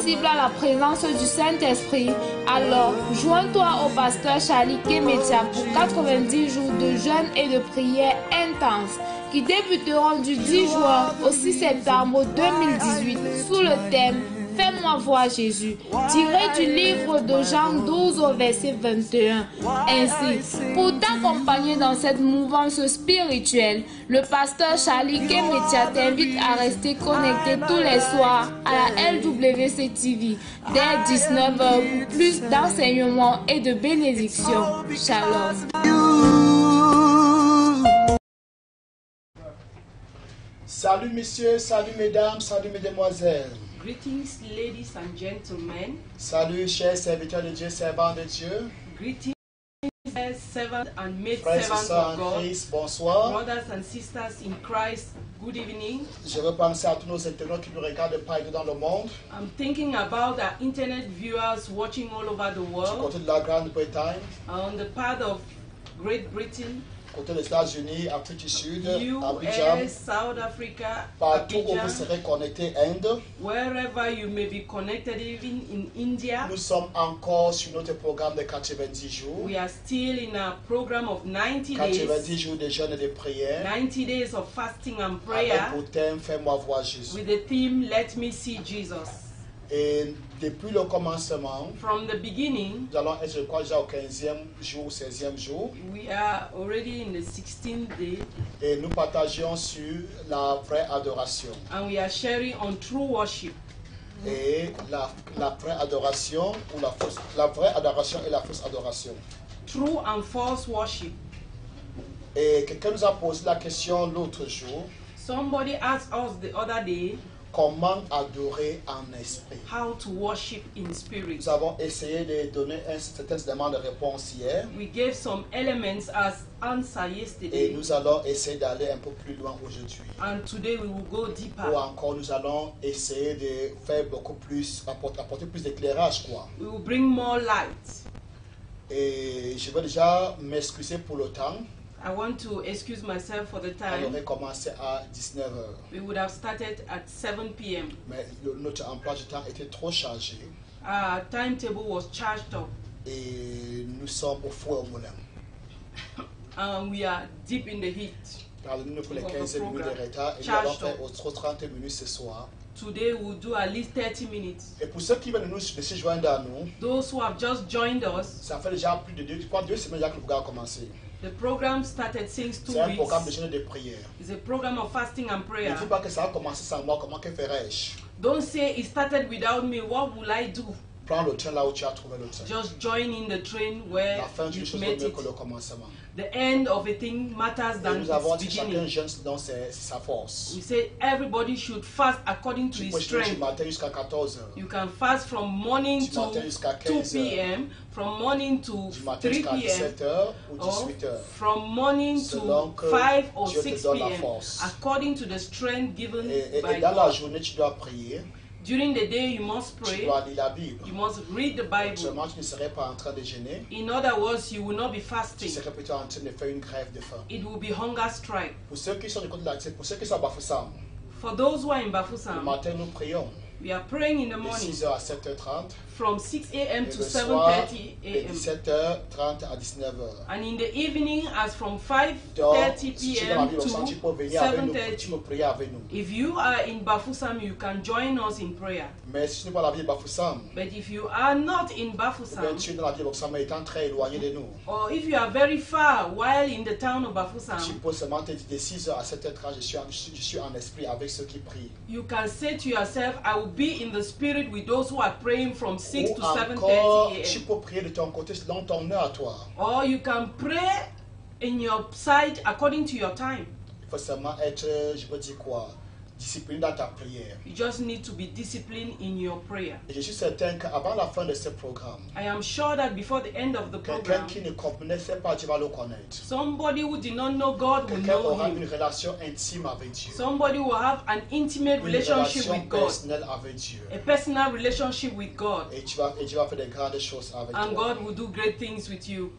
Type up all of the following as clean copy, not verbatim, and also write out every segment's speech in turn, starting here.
sensible à la présence du Saint-Esprit, alors joins-toi au pasteur Charlie Kemetia pour 90 jours de jeûne et de prière intense qui débuteront du 10 juin au 6 septembre 2018 sous le thème « Fais-moi voir Jésus » tiré du livre de Jean 12 au verset 21. Ainsi, pour t'accompagner dans cette mouvance spirituelle, le pasteur Charlie Kemetia t'invite à rester connecté tous les soirs à la LWC TV dès 19h pour plus d'enseignements et de bénédictions. Shalom. Salut messieurs, salut mesdames, salut mesdemoiselles. Greetings, ladies and gentlemen. Salut chers serviteurs de Dieu, servants de Dieu. Greetings, servants and maid Frères et servants sœurs of en God. Christ, bonsoir. Brothers and sisters in Christ, good evening. Je veux penser à tous nos internautes qui nous regardent partout dans le monde. I'm thinking about our internet viewers watching all over the Du world, côté de la Grande-Bretagne, on the part of Great Britain, côté des États-Unis, Afrique du Sud, Abidjan, US, South Africa, partout où vous Abidjan, serez connectés, Inde. wherever you may be connected, even in India. Nous sommes encore sur notre programme de 90 jours. We are still in a program of 90 days, 90 jours de jeûne et de prière. 90 days of fasting and Avec prayer pour thème, fais-moi voir Jésus. with the theme, Let Me See Jesus. Et depuis le commencement, From the beginning, nous allons être, je crois, déjà au 15e jour, 16e jour. we are already in the 16th day, Et nous partageons sur la vraie adoration. and we are sharing on true worship. Et la vraie adoration, ou la vraie adoration et la fausse adoration. True and false worship. Et quelqu'un nous a posé la question l'autre jour, Somebody asked us the other day comment adorer en esprit? how to worship in spirit. Nous avons essayé de donner un certain élément de réponse hier. We gave some elements as answer Et yesterday, nous allons essayer d'aller un peu plus loin aujourd'hui. and today we will go Ou deeper. encore, nous allons essayer de faire beaucoup plus, apporter plus d'éclairage, quoi. We will bring more light. Et je vais déjà m'excuser pour le temps. I want to excuse myself for the On time. aurait commencé à 19h. We would have started at 7 p.m. Mais notre emploi du temps était trop chargé. Our timetable was charged up, Et nous sommes au four au moulin. and we are deep in the heat. Pardonnez-nous pour les Of the 15 minutes de program. retard. Et nous Charged allons faire up. autres 30 minutes ce soir. Today we'll do at least 30 minutes. Et pour ceux qui viennent de se joindre à nous, Those who have just joined us, ça fait déjà plus de 2 semaines déjà que le programme a commencé. the program started since 2 C'est un programme de weeks. jeûne et de prière. It's a program of fasting and Ne prayer. dis pas que ça a commencé sans moi, comment que ferais-je? Don't say it started without me. What will I do? Prends le train là où tu as trouvé le train. Just join in the train where La fin d'une you've chose vaut met mieux it. que le commencement. The end of a thing matters Et than nous avons its dit chacun beginning. jeûne dans sa force. We say everybody should fast according to Tu his peux jeûner du strength. matin jusqu'à 14h. You can fast from morning Du matin to jusqu'à 2 15 heures. p.m., from morning to Du matin 3 jusqu'à p.m., 17h ou or 18h. from morning Selon to que 5 or Dieu te 6 donne la p.m., force. according to the strength given Et by dans la God. journée, tu dois prier. During the day, you must Tu pray, dois lire la Bible. you must read the Bible. Seulement, tu ne serais pas en train de gêner. In other words, you will not be Tu fasting. serais plutôt en train de faire une grève de faim. It will be hunger strike. Pour ceux qui sont du côté de la pour ceux qui sont à Bafoussam, For those who are in le Bafoussam, matin, nous prions. we are praying in the De morning 6h à 7h30. from 6 a.m. Et to le soir, 7:30 de a.m. 17h30 à 19h. And in the evening, as from Donc, 5:30 si tu es dans la p.m. Bible, to tu peux venir avec nous, tu 7:30. peux prier avec nous. If you are in Bafoussam, you can join us in prayer. Mais si tu n'es pas dans la Bible Bafoussam, But if you are not in ou bien Bafoussam, tu es dans la Bible Bafoussam mais étant très éloigné de nous, or if you are very far while in the town of tu Bafoussam, peux seulement te dire de 6h à 7h30, je suis en esprit avec ceux qui prient. you can say to yourself, I will be in the spirit with those who are praying from 6 Ou to encore, 7:30 tu a.m. peux prier de ton côté selon ton heure à toi. Or you can pray in your side according to your time. Il faut seulement être, je veux dire quoi, discipliné dans ta prière. You just need to be disciplined in your prayer. Et je suis certain qu'avant la fin de ce programme, I am sure that before the end of the quelqu'un program, qui ne connaissait pas Dieu va le connaître. somebody who did not know God will Quelqu'un know aura Him. une relation intime avec Dieu. Somebody will have an intimate Une relationship relation with God, personnelle avec Dieu. a personal relationship with God, Et Dieu va faire de grandes choses avec and toi. God will do great things with you.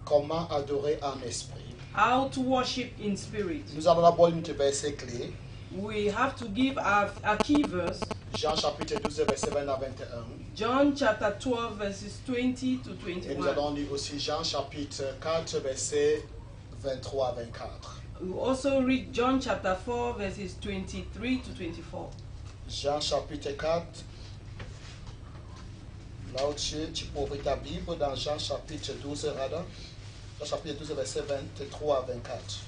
Comment adorer en esprit? How to worship in spirit. Nous allons d'abord lire notre verset clé. We have to give our key verse. Jean chapitre 12, verset 20 à 21. John chapter 12, verses 20 to Et nous 21. allons lire aussi Jean chapitre 4, verset 23 à 24. We will also read John chapter 4, verses 23 to 24. Jean chapitre 4. Là où tu peux ouvrir ta Bible dans Jean chapitre 12, Rada. Jean chapitre 12, verset 23 à 24.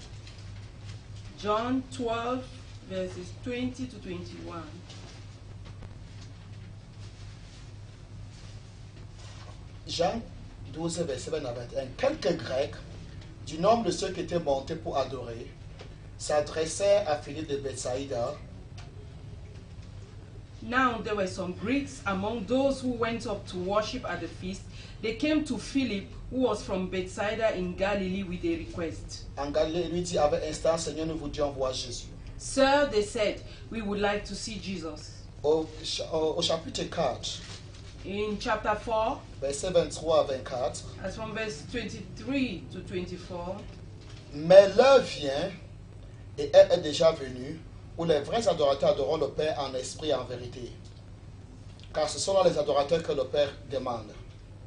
John 12, verses 20 to 21. Jean 12, verset 20 à 21. Quelques Grecs, du nombre de ceux qui étaient montés pour adorer, s'adressèrent à Philippe de Bethsaïda. Now there were some Greeks among those who went up to worship at the feast. They came to Philip, who was from Bethsaida in Galilee, with a request. En Galilée, il lui dit avec instant, Seigneur, nous voudrions voir Jésus. Sir, they said, we would like to see Jesus. Au chapitre 4, In chapter 4, verset 23 à 24. as from verse 23 to 24, Mais l'heure vient, et elle est déjà venue, où les vrais adorateurs adoreront le Père en esprit et en vérité. Car ce sont là les adorateurs que le Père demande.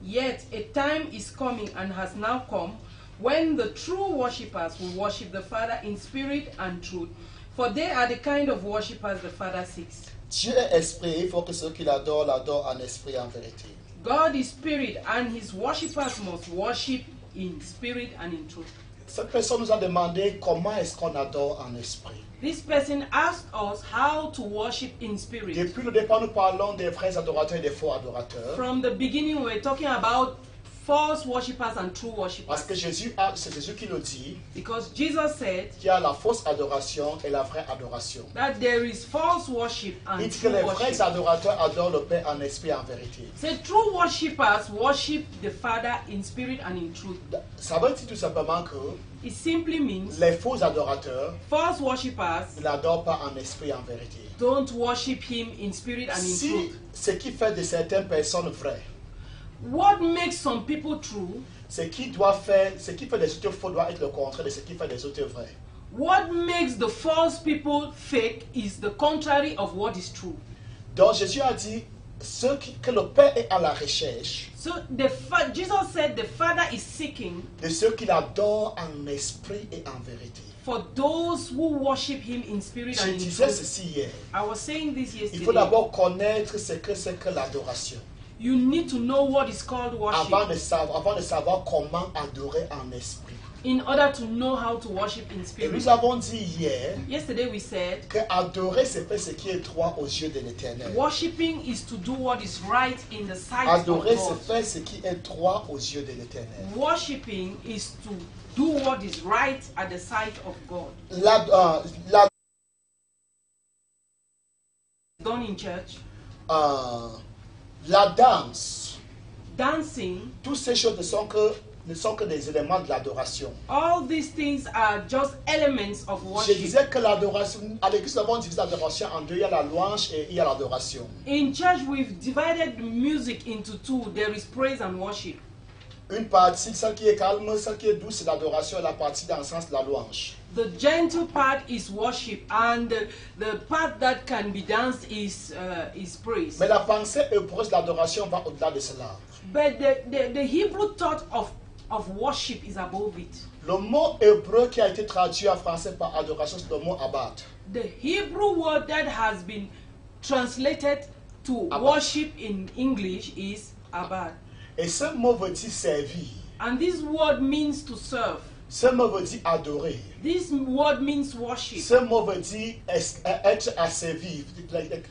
yet a time is coming and has now come when the true worshippers will worship the Father in spirit and truth, for they are the kind of worshippers the Father seeks. Dieu est esprit, il faut que ceux qui l'adorent l'adorent en esprit et en vérité. God is spirit, and his worshippers must worship in spirit and in truth. Cette personne nous a demandé comment est-ce qu'on adore en esprit. This person asked us how to worship in spirit. Depuis le départ, nous parlons des vrais adorateurs et des faux adorateurs. From the beginning, we were talking about false worshippers and true Parce que worshippers. c'est Jésus qui le dit, Because Jesus said qu'il y a la fausse adoration et la vraie adoration. that there is false worship Il and dit que true les vrais worship. adorateurs adorent le Père en esprit et en vérité. Say true worshippers worship the Father in spirit and in truth. Ça veut dire tout simplement que It simply means les faux adorateurs false worshippers ne l'adorent pas en esprit et en vérité. don't worship him in spirit and in Si truth. ce qui fait de certaines personnes vraies, What makes some people true? ce qui fait des autres faux doit être le contraire de ce qui fait des autres vrais. What makes the false people fake is the contrary of what is true. Donc Jésus a dit que le Père est à la recherche So Jesus said the Father is seeking de ceux qui l'adorent en esprit et en vérité. for those who worship him in spirit Je and in disais truth. ceci hier. I was saying this Il faut yesterday. d'abord connaître ce que c'est que l'adoration. You need to know what is called worship Avant de savoir comment adorer en esprit. in order to know how to worship in Et spirit. nous avons dit hier Yesterday we said que adorer, c'est faire ce qui est droit aux yeux de l'Éternel. worshiping is to do what is right in the sight Adorer, of c'est God. faire ce qui est droit aux yeux de l'Éternel. Worshiping is to do what is right at the sight of God. Done in church, La danse, dancing, toutes ces choses ne sont que des éléments de l'adoration. all these things are just elements of Je worship. disais que l'adoration, à l'église, nous avons divisé l'adoration en deux. Il y a la louange et il y a l'adoration. In church, we've divided music into two. There is praise and worship. Une partie, celle qui est calme, celle qui est douce, c'est l'adoration, et la partie dans le sens de la louange. The gentle part is worship, and the part that can be danced is praise. Mais la pensée hébreuse de l'adoration va au-delà de cela. But the Hebrew thought of worship is above it. Le mot hébreu qui a été traduit en français par adoration, c'est le mot abad. The Hebrew word that has been translated to Abad. worship in English is abad. Et ce mot veut dire servir. And this word means to serve. Ce mot veut dire adorer. This word means worship. Ce mot veut dire être asservi,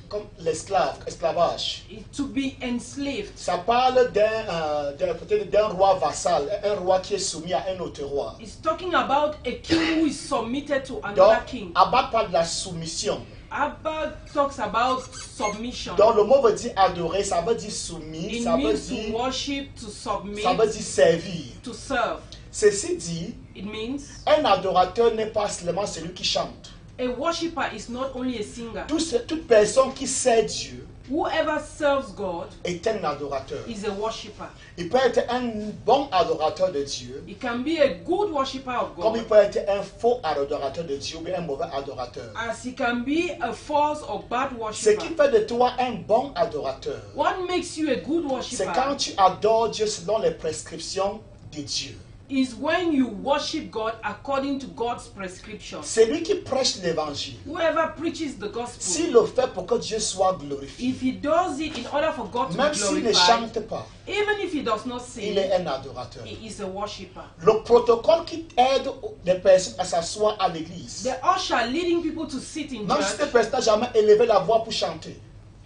comme l'esclave, esclavage. To be enslaved. Ça parle peut-être d'un roi vassal, un roi qui est soumis à un autre roi. It's talking about a king who is submitted to Donc, another king. abat parle de la soumission. Abba talks about submission. Donc, le mot veut dire adorer, ça veut dire soumis, It ça veut means to dire worship, to submit, servir. to serve. Ceci dit, It means un adorateur n'est pas seulement celui qui chante. a worshipper is not only a singer. Toute personne qui sert Dieu Whoever serves God est un adorateur. is a worshipper. Il peut être un bon adorateur de Dieu, He can be a good worshipper of comme il God, peut être un faux adorateur de Dieu ou bien un mauvais adorateur. as he can be a false or bad Ce qui worshipper. fait de toi un bon adorateur, What makes you a good c'est quand worshipper tu adores Dieu selon les prescriptions de Dieu. is when you worship God according to God's prescription. C'est lui qui prêche l'évangile. Whoever preaches the gospel, S'il le fait pour que Dieu soit glorifié, if he does it in order for God to même be s'il ne glorified, chante pas, even if he does not il sing, est un adorateur. he is a worshipper. Le protocole qui aide les personnes à s'asseoir à l'église, The usher leading people to sit in même si cette church, personne n'a jamais élevé la voix pour chanter,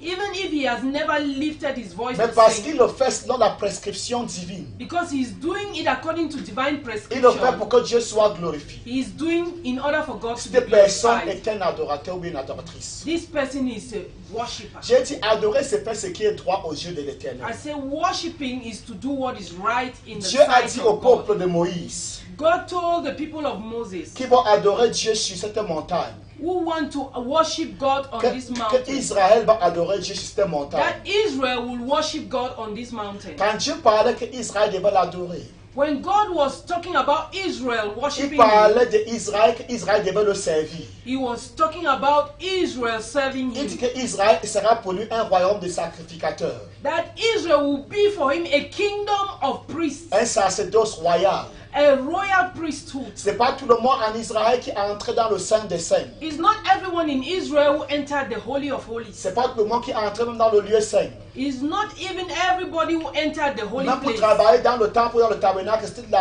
even if he has never lifted his voice mais to parce sing, qu'il le fait selon la prescription divine, because he is doing it according to divine il le fait prescription, pour que Dieu soit glorifié. he is doing in order for God to be Cette personne glorified. est un adorateur ou une adoratrice. This person is a worshipper. J'ai dit adorer, c'est faire ce qui est droit aux yeux de l'Éternel. I say worshiping is to do what is right in the Dieu a sight dit au of God. peuple de Moïse God told the people of Moses qu'ils vont adorer Dieu sur cette montagne. who want to worship God on this Que mountain, Israël va adorer Dieu sur cette montagne. that Israel will worship God on this mountain. Quand Dieu parlait que Israël devait l'adorer, When God was talking about Israel il worshiping him, parlait d'Israël, qu'Israël devait le servir. he was talking about Israel serving Il dit him. qu'Israël sera pour lui un royaume de sacrificateurs, That Israel will be for him a kingdom of priests, un sacerdoce royal. a royal priesthood. Ce n'est pas tout le monde en Israël qui est entré dans le Saint des Saints. It's not everyone in Israel who entered the Holy of Holies. Ce n'est pas tout le monde qui est entré même dans le lieu saint. It's not even everybody who entered the holy Même pour place. travailler dans le temple ou dans le tabernacle, c'était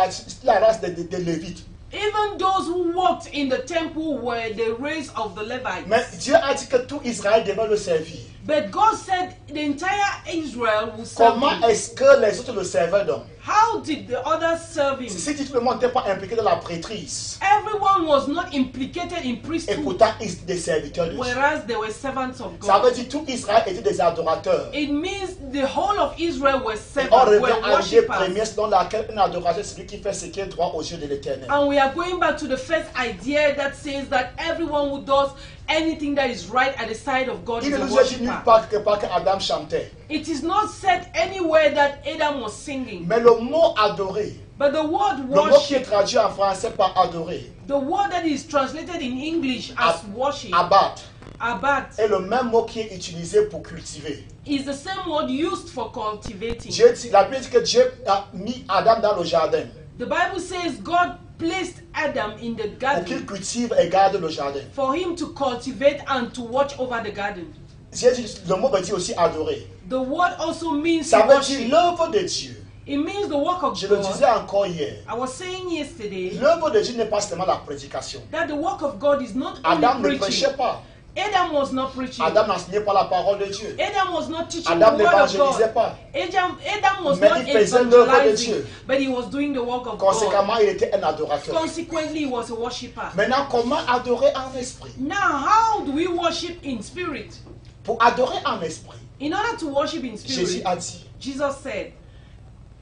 la race des Lévites. Even those who walked in the temple were the race of the Levites. Mais Dieu a dit que tout Israël devait le servir. But God said the entire Israel will serve Comment him. est-ce que les autres le servaient donc? How did the others serve him? Si tout le monde n'était pas impliqué dans la prêtrise, Everyone was not implicated in et priesthood, pourtant ils étaient des serviteurs de Dieu. whereas they were servants of Ça veut God. dire que tout Israël était des adorateurs. It means the whole of Israel were Et on servants, revient were à l'idée première worshippers. selon laquelle un adorateur, c'est celui qui fait ce qui est droit aux yeux de l'Éternel. And we are going back to the first idea that says that everyone who does anything that is right at the side of God Il is ne a nous a dit nulle worshipper. part quelque part que Adam chantait. It is not said anywhere that Adam was singing. Mais le mot adorer, But the word le mot qui est worship, traduit en français par adorer, the word that is translated in English as worship, abattre, abat, est le même mot qui est utilisé pour cultiver. is the same word used for cultivating. La Bible dit que Dieu a mis Adam dans le jardin The Bible says God placed Adam in the pour qu'il garden cultive et garde le jardin. for him to cultivate and to watch over the garden. Dieu dit, le mot veut dire aussi adorer. The word also means Ça to veut dire worship. l'œuvre de Dieu. It means the work of Je le disais God. encore hier. I was saying yesterday L'œuvre de Dieu n'est pas seulement la prédication. that the work of God is not Adam only ne preaching. prêchait pas. Adam was not preaching. Adam n'enseignait pas la parole de Dieu. Adam was not teaching Adam the word of n'évangélisait God. pas. Adam was Mais not il faisait l'œuvre de evangelizing, Dieu. but he was doing the work of God. Conséquemment, il était un adorateur. Consequently, he was a worshipper. Maintenant, comment adorer en esprit? Now, how do we worship in spirit? Pour adorer en esprit, In order to worship in Jésus spirit, a dit Jesus said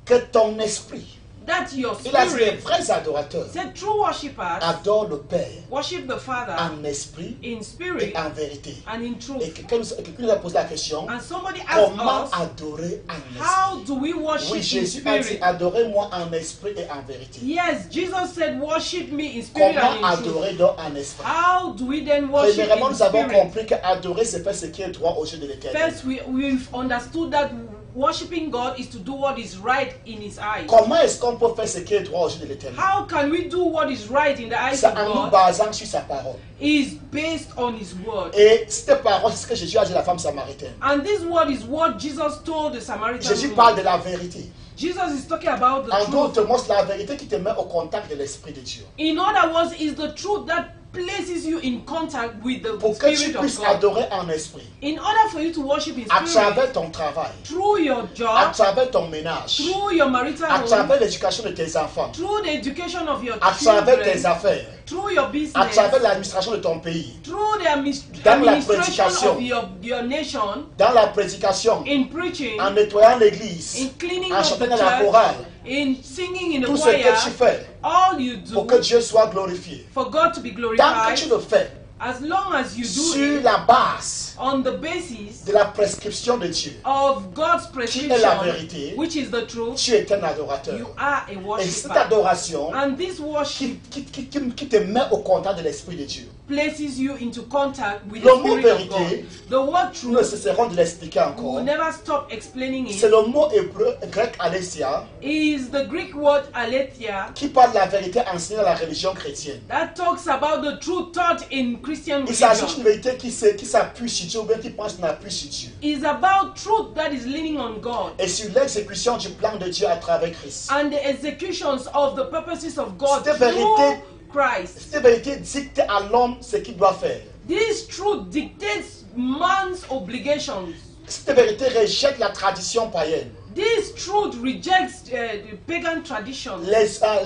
que ton esprit, that your il a dit les spirit, vrais adorateurs, said true worshippers, adorent le Père worship the Father en esprit in et spirit en vérité. and in Et truth. quelqu'un nous a posé la question, And somebody asked comment us, adorer en esprit? how do we worship Oui, in Jésus a dit, spirit? adorez-moi en esprit et en vérité. Yes, Jesus said, worship me in spirit Comment and in truth. adorer donc en esprit? How do we then worship Premièrement, in nous avons spirit? compris qu'adorer, c'est faire ce qui est droit aux yeux de l'Éternel. First, we've understood that worshiping God is to do what is right in His eyes. Comment est-ce qu'on peut faire ce qui est droit aux yeux de l'Éternel? How can we do what is right in the eyes C'est of en nous God? basant sur sa parole. Is based on His word. Et cette parole, c'est ce que Jésus a dit à la femme samaritaine. And this word is what Jesus told the Samaritan Jésus woman. parle de la vérité. Jesus is talking about the En truth. d'autres mots, c'est la vérité qui te met au contact de l'Esprit de Dieu. In other words, is the truth that places you in contact with the Pour que tu Spirit of puisses God. adorer en esprit, In order for you to worship in à spirit, travers ton travail, through your à job, travers ton ménage, through your marital à home, travers l'éducation de tes enfants, through the education of your à travers tes children, affaires, through your à business, travers l'administration de ton pays, through the dans la administration prédication, of your nation, dans la prédication, in preaching, en nettoyant l'église, in cleaning en up the chantant dans la church, chorale, in singing in the tout ce que tu choir, fais all you pour do que Dieu soit glorifié. for God to be Tant que glorified, tu le fais, As long as you do sur it la base on the basis de la prescription de Dieu, of God's qui est la prescription, vérité, which is the truth, tu es un adorateur. you are a Et cette worshiper. adoration And this worship qui te met au contact de l'Esprit de Dieu. places you into contact with Le the mot Spirit of God. vérité, The word Nous ne truth, cesserons de l'expliquer we will encore. never stop explaining C'est it, le mot hébreu grec aletheia is the Greek word aletheia qui parle de la vérité enseignée dans la religion chrétienne. that talks about the truth taught in Christian Il s'agit d'une religion. vérité qui s'appuie sur Dieu ou bien qui pense qu'on appuie sur Dieu. Is about truth that is leaning on God Et sur l'exécution du plan de Dieu à travers Christ. and the executions of the purposes of God Cette through vérité- Christ. Cette vérité dicte à l'homme ce qu'il doit faire. This truth dictates man's obligations. Cette vérité rejette la tradition païenne, This truth rejects the pagan traditions,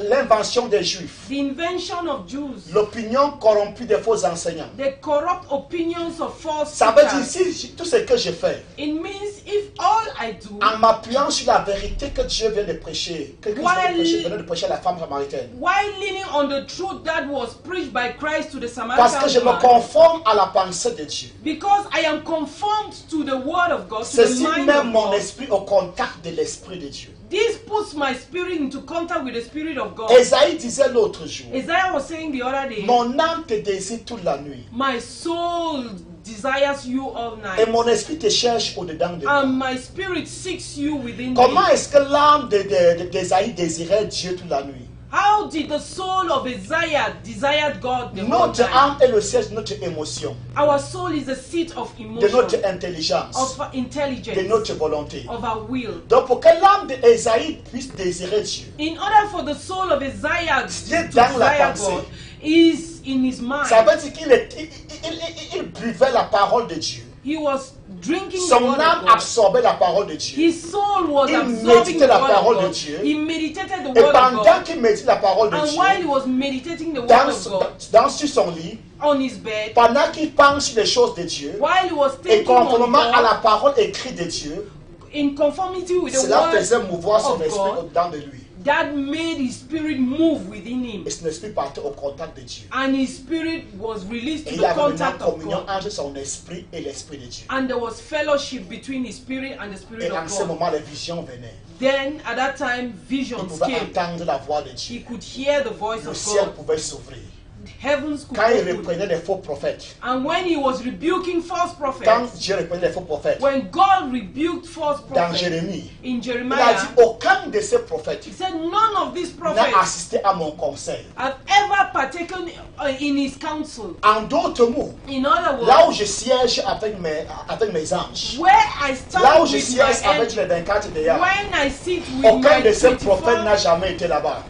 l'invention des Juifs, the invention of Jews, l'opinion corrompue des faux enseignants. the corrupt opinions of false Ça veut dire teachers. si tout ce que je fais, It means if all I do, en m'appuyant sur la vérité que Dieu vient de prêcher, que Christ venait de prêcher à la femme samaritaine, while leaning on the truth that was preached by Christ to the parce que je Samaritan me woman, conforme à la pensée de Dieu, because I am conformed to the word of God, to the ceci mind met of mon God, esprit au contact de l'Esprit de Dieu. this puts my spirit into contact with the Spirit of God. Esaïe disait l'autre jour, Isaiah was saying the other day, mon âme te désire toute la nuit, my soul desires you all et night, mon esprit te cherche au-dedans de moi. and my spirit seeks you within Comment me. est-ce que l'âme d'Esaïe désirait Dieu toute la nuit? How did the soul of Isaiah desired God the whole Notre night? âme est le siège de notre émotion, Our soul is the seat of de emotion, notre intelligence, of de intelligence, notre volonté. of our will. Donc pour que l'âme d'Esaïe puisse désirer Dieu, In order for the soul of Isaiah to C'est dans la desire pensée. God, is in his mind. ça veut dire qu'il buvait la parole de Dieu. He was drinking the Son word âme of God. absorbait la parole de Dieu. His soul was Il absorbing méditait the la word of parole de God. Dieu. He meditated the Et word of pendant God. qu'il médite la parole de And Dieu, while he was meditating the word of God sur son lit, on his bed, pendant qu'il pense sur les choses de Dieu, while he was et thinking on conformément à God, la parole écrite de Dieu, in conformity with the cela word faisait mouvoir son of esprit God, au-dedans de lui. that made his spirit move within him. Et son esprit partait au contact de Dieu. And his spirit was released Et to il y the avait une contact of communion God. entre son esprit et l'esprit de Dieu. And there was fellowship between his spirit and the spirit Et en of ce God. moment, les visions venaient. Then at that time Il visions pouvait came. entendre la voix de Dieu. He could hear the voice Le of ciel God. pouvait s'ouvrir. Heavens could Quand il open. reprenait les faux prophètes, And when he was rebuking false quand prophets, Dieu reprenait les faux prophètes, when God rebuked false dans prophets Jérémie, in il a dit Jeremiah, aucun de ces prophètes he said, none of these n'a prophets assisté à mon conseil. have ever partaken in his counsel. En d'autres mots, In other là où words, je siège avec mes anges, where I là où stand je with siège my avec angels, les 24 dehors, when I sit with aucun my de ces prophètes 24, n'a jamais été là-bas.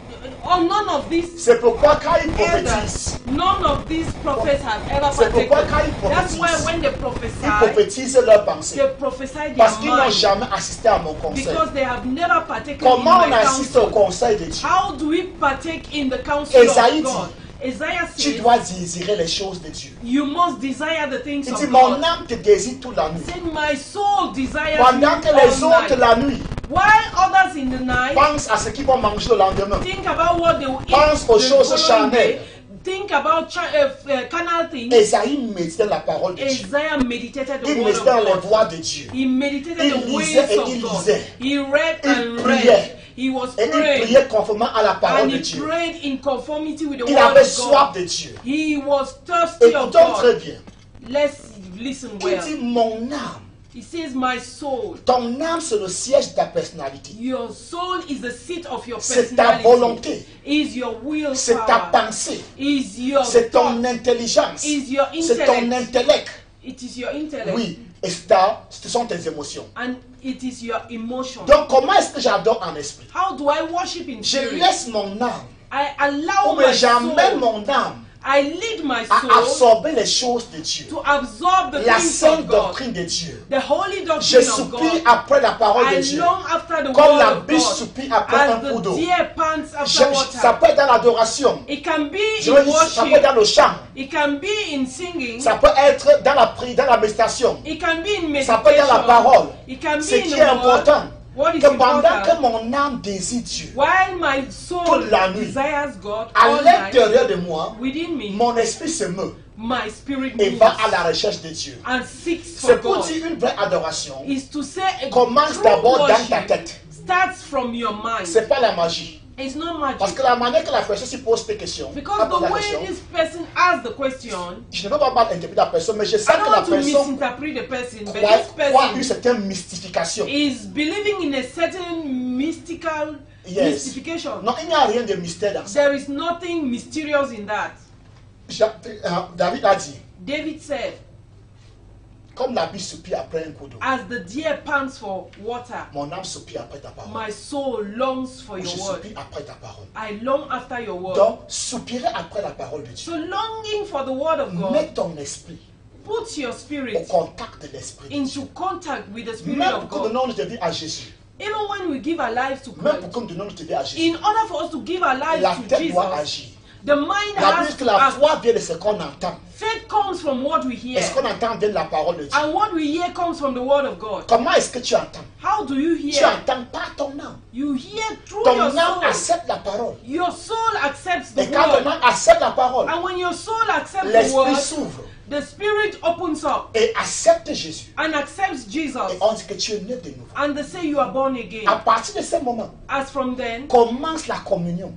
none of these C'est pourquoi quand ils elders, prophétisent, none of these prophets have ever c'est pourquoi partaken. quand ils That's why prophétisent, when they ils prophesy, prophétisent leurs pensées. they prophesy Parce their qu'ils n'ont mind jamais assisté à mon conseil. because they have never partaken Comment in on my assiste au counsel. conseil de Dieu? How do we partake in the counsel Esaïe of God? Isaiah Tu says, dois désirer les choses de Dieu. you must desire the things Il of dit, mon God. âme te désire toute la nuit. He said, my soul desires Pendant you que les all autres night. la nuit While others in the night pensent à ce qu'ils vont manger le lendemain, think about what they will eat Pense aux the choses following charnelles. day, think about carnal things. Esaïe méditait la parole de Dieu. Isaiah meditated the Il word méditait dans les of God. voies de Dieu. He meditated Il the lisait ways et of il God. lisait. He read Il and priait. read. He was Et il praying. priait conformément à la parole And de he Dieu. prayed in conformity with the Il word avait of soif God. de Dieu. He was thirsty of Écoutons très God. bien. Let's listen Il well. dit, mon âme. He says, my soul. Ton âme, c'est le siège de ta personnalité. Your soul is the seat of your C'est ta personality. volonté. Is your will C'est ta power. pensée. Is your C'est ton thought. intelligence. Is your C'est ton intellect. intellect. It is your intellect. Oui. Et ce sont tes émotions. And it is your emotion. Donc, comment est-ce que j'adore en esprit? How do I worship in Je spirit? laisse mon âme, I allow ou bien my j'amène soul. mon âme I lead my à soul absorber les choses de Dieu. to absorb the La things sainte of God. doctrine de Dieu. The holy Je doctrine of soupire God. après la parole de I Dieu. long after the Comme word la of biche God. soupire après un As coup the d'eau. deer pants after water. Ça peut être dans l'adoration. It can be Ça in peut être dans worship. le chant. It can be in singing. Ça peut être dans la prière, dans la méditation. It can be in Ça peut être dans la parole. meditation. It can Ce be in qui the est word. important, What is que pendant que important? mon âme désire Dieu, While my soul toute la nuit, desires God à all night, l'intérieur de moi, within me, mon esprit se meut. my spirit et moves va à la recherche de Dieu. and seeks C'est for pour God. dire une vraie adoration Is to say a commence true d'abord dans ta worship tête. starts from your mind. C'est pas la magie. It's not Parce magic. que la manière que la personne se pose des questions, Because pas pose the la way question, this person asks the question, je ne veux pas mal interpréter la personne, mais je sens I que don't la want to personne misinterpret the person, but croit this une person certaine mystification. is believing in a certain mystical Yes. mystification. Non, il n'y a rien de mystère dans ça. There is nothing mysterious in that. David a dit, David said, comme la bille soupire après un coup d'eau, as the deer pants for water, mon âme soupire après ta parole. my soul longs for Je your word. soupire après ta parole. I long after your word. Donc, soupirer après la parole de So Dieu. longing for the word of God, Mets ton esprit put your au spirit contact de l'esprit de Dieu. into contact with the spirit Même of pour que nous God. donnons notre vie à Jésus, Even when we give our lives to même pour Christ, que nous donnons notre vie à Jésus, in order for us to give our la lives to tête doit Jesus, agir. the mind La Bible has dit que to la act. foi vient de ce qu'on entend. Faith comes from what we Et hear, ce qu'on entend vient de la parole de Dieu. and what we hear comes from the word of God. Comment est-ce que tu entends? How do you Tu hear? entends par ton âme. You hear through Ton your âme soul. accepte la parole. Your soul accepts the Et quand ton word, âme accepte la parole, and when your soul accepts the l'esprit word, s'ouvre the spirit opens up et accepte Jésus. and accepts Jesus, Et on dit que tu es né de nouveau. and they say you are born À again. partir de ce moment, As from then, commence la communion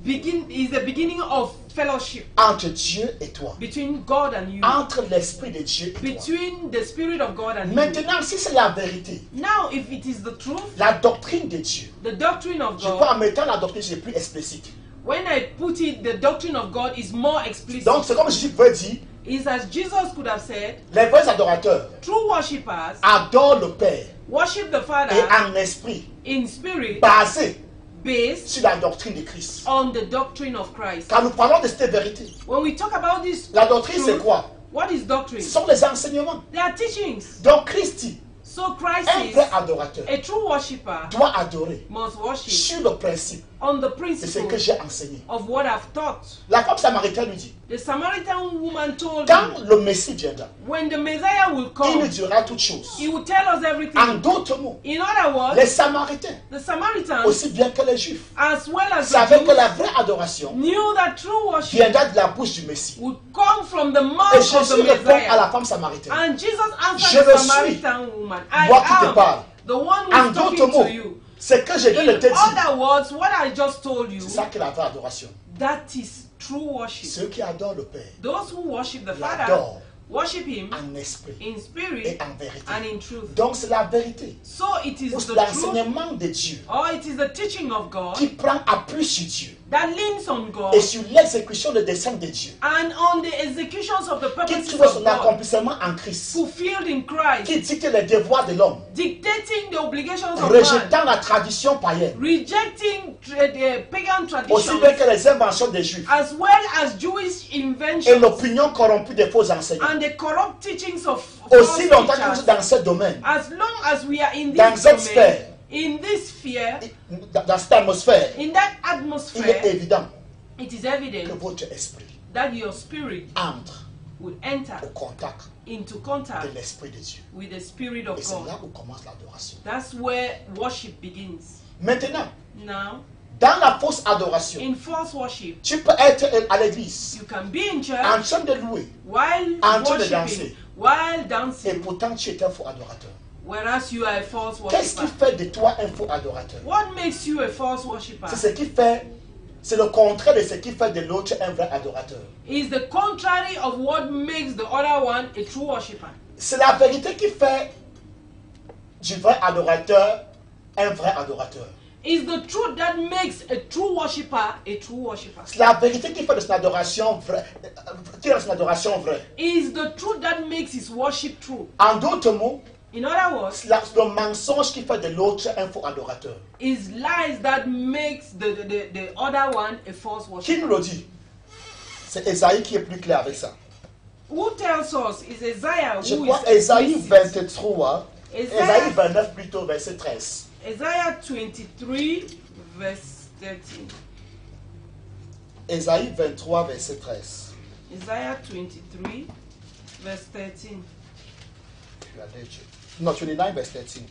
is the beginning of fellowship entre Dieu et toi. between God and you, Entre l'esprit de Dieu et toi. between the spirit of God and you. Maintenant, si c'est la vérité, Now, if it is the truth, la doctrine de Dieu, the doctrine of je crois God, en mettant la doctrine, c'est plus explicite. when I put it, the doctrine of God is more explicit. Donc, c'est comme Jésus veut dire, Is as Jesus could have said, les vrais adorateurs true worshippers adorent le Père worship the et Father en esprit, in spirit, basé based sur la doctrine de Christ. on the doctrine of Christ. Quand nous parlons de cette vérité, When we talk about this, la doctrine c'est truth, quoi? what is doctrine? Ce sont les enseignements. They are teachings. Donc Christ dit, So Christ un is vrai adorateur a true worshipper doit adorer must worship sur le principe on the de ce principle que j'ai enseigné. of what I've taught. La femme samaritaine lui dit, The Samaritan woman told quand him, le Messie viendra, when the Messiah will il come, nous dira toutes choses. he will tell us En everything. d'autres mots, In other words, les Samaritains, the Samaritans, aussi bien que les Juifs, as well as savaient que the la Jews, vraie adoration knew that true worship viendra de la bouche du Messie. would come from the Et mouth of Jésus the répond à Messiah. la femme samaritaine, And Jesus Je answered le the suis, Samaritan woman, I moi qui te parle. am the one who En is d'autres talking mots, to you. ce que je viens de In te dire, other words, what I just told you, c'est ça que la vraie adoration. that is true worship. Ceux qui adorent le Père Those who worship the Father l'adorent worship Him en esprit in et spirit en vérité. and in truth. Donc c'est la vérité, So it is ou the truth, l'enseignement de Dieu or it is the teaching of God qui prend appui sur Dieu that leans on God et sur l'exécution des desseins de Dieu, and on the executions of the qui purposes trouve of son God, accomplissement en Christ, fulfilled in Christ, qui dicte les devoirs de l'homme, dictating the obligations of man, rejetant la tradition païenne, rejecting the pagan aussi traditions, bien que les inventions des Juifs as well as Jewish et inventions l'opinion corrompue des faux enseignants. and the corrupt teachings of false Aussi longtemps que nous teachers. sommes dans ce domaine, As long as we are in dans this cette domain, sphère, in this sphere, dans cette atmosphère, in that il est atmosphere, évident it is que evident votre esprit that your spirit entre will enter au contact into de contact l'esprit de Dieu. with the Spirit Et of c'est là God. où commence l'adoration. That's where worship begins. Maintenant, Now, dans la fausse adoration, in false worship, tu peux être à l'église you can be in en church train de louer while en train de worshiping, danser. while et dancing, pourtant tu es un faux adorateur. whereas you are a false Qu'est-ce qui worshiper. fait de toi un faux adorateur? What makes you a false worshiper? C'est ce qui fait, c'est le contraire de ce qui fait de l'autre un vrai adorateur. Is the contrary of what makes the other one a true worshiper. C'est la vérité qui fait du vrai adorateur un vrai adorateur. Is the truth that makes a true worshiper a true worshiper. C'est la vérité qui fait de son adoration vraie, qui rend son adoration vraie. Is the truth that makes his worship true. En d'autres mots, In other words, c'est le mensonge qui fait de l'autre un faux adorateur. is lies that makes the other one a false Qui worshiper. nous le dit? C'est Esaïe qui est plus clair avec ça. Who tells us is Isaiah Je who crois is Esaïe explicit. 23, Esaïe Isaiah, 29 plutôt, verset 13. Isaiah 23 verse 13. Esaïe 23, verset 13. Isaiah 23 verse 13. Non, 29, verset 13.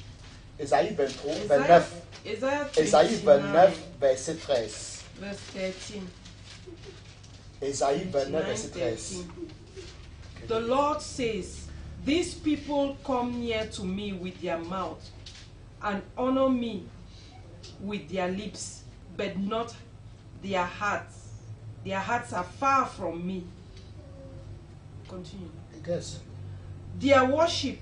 Esaïe 23, Isaiah, 29. Isaiah Esaïe 29, verset 13. verse 13. Esaïe 29, verset 13. 13. The Lord says, these people come near to me with their mouth and honor me with their lips, but not their hearts. Their hearts are far from me. Continue. Yes. Their worship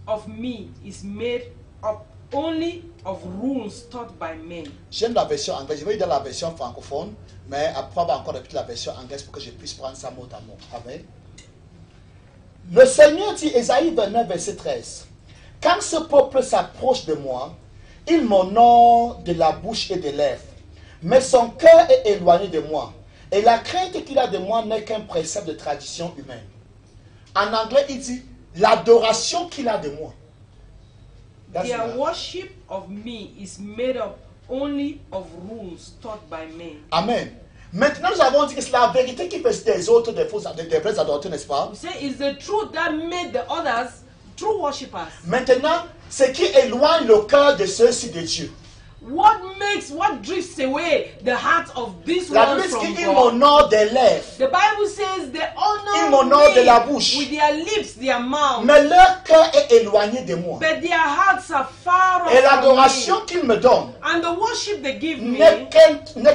of me is made up only of rules taught by men. J'aime la version anglaise. Je vais dire la version francophone, mais après on va encore répéter la version anglaise pour que je puisse prendre ça mot à mot. Amen. Le Seigneur dit, Ésaïe 29, verset 13, « Quand ce peuple s'approche de moi, il m'honore de la bouche et des lèvres, mais son cœur est éloigné de moi, et la crainte qu'il a de moi n'est qu'un précepte de tradition humaine. » En anglais, il dit, « L'adoration qu'il a de moi. » Their worship of me is made up only of rules taught by men. Amen. Maintenant, nous avons dit que c'est la vérité qui fait des autres des vrais adorateurs, n'est-ce pas? We say it's the truth that made the others true worshippers. Maintenant, ce qui éloigne le cœur de ceux-ci de Dieu. What drifts away the heart of this La one Bible from dit qu'il God? m'honore des lèvres, The Bible says they il honor m'honore de me la bouche, with their lips, their mouth, mais leur cœur est éloigné de moi. but their hearts are far Et off from l'adoration me. qu'ils me donnent And the worship they give me n'est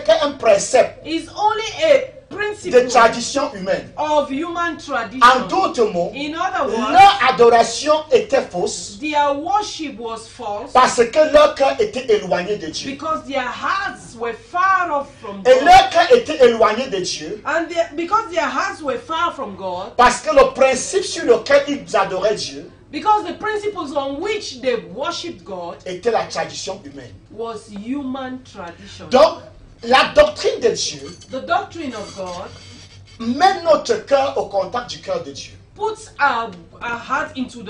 qu'un précepte is only a de principle tradition humaine. of human En tradition. d'autres mots, In other words, leur adoration était fausse their worship was false parce que leur cœur était éloigné de Dieu. because their hearts were far off from Et God. leur cœur était éloigné de Dieu And because their hearts were far from God, parce que le principe sur lequel ils adoraient Dieu because the principles on which they worshipped God était la tradition humaine. was human tradition. Donc, la doctrine de Dieu The doctrine of God met notre cœur au contact du cœur de Dieu. puts our heart into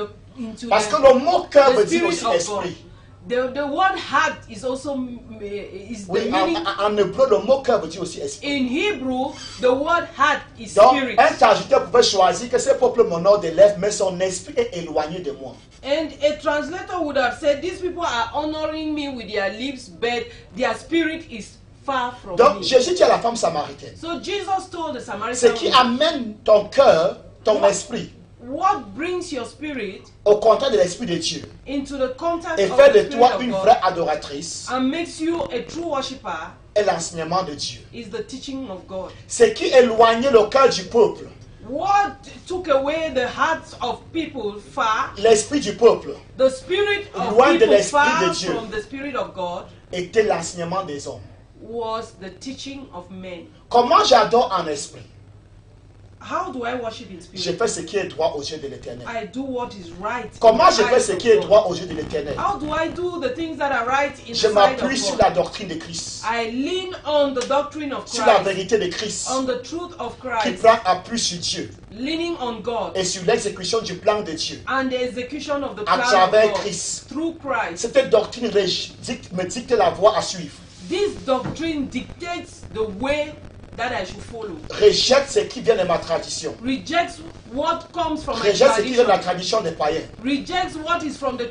Parce que the le mot cœur veut dire spirit aussi of God. esprit. The word heart is also is the Oui, meaning. en hébreu, le mot cœur veut dire aussi esprit. In Hebrew, the word heart is Donc, spirit. un traducteur pouvait choisir que ce peuple m'honore des lèvres, mais son esprit est éloigné de moi. And a translator would have said, these people are honoring me with their lips, but their spirit is far from Donc, me. Jésus dit à la femme samaritaine, So Jesus told the ce Samaritan qui woman, amène ton cœur, ton esprit, what brings your spirit au contact de l'esprit de Dieu, into the contact et of fait the de Spirit toi of une God vraie adoratrice, and makes you a true worshipper est l'enseignement de Dieu. is the teaching of God. Ce qui éloignait le cœur du peuple, What took away the hearts of people far, l'esprit du peuple, the spirit of Loin de people l'esprit far de Dieu. from the spirit of God, était l'enseignement des hommes. was the teaching of men. Comment j'adore en esprit? How do I worship in Je spirit? fais ce qui est droit aux yeux de l'Éternel. I do what is right. in Comment the je fais eyes ce of qui est God. droit aux yeux de l'Éternel? How do I do the things that are right in the Je sight m'appuie of sur God? la doctrine de Christ, I lean on the doctrine of sur la Christ, vérité de Christ, on the truth of qui Christ, prend appui sur Dieu leaning on God, et sur l'exécution du plan de Dieu and the execution of the à plan of travers God Christ. through Christ. Cette doctrine me dicte la voie à suivre. This doctrine dictates the way that I should follow. Rejette ce qui vient de ma tradition. Rejects what comes from my Rejette ce qui vient de la tradition. tradition des païens. Rejects what is from the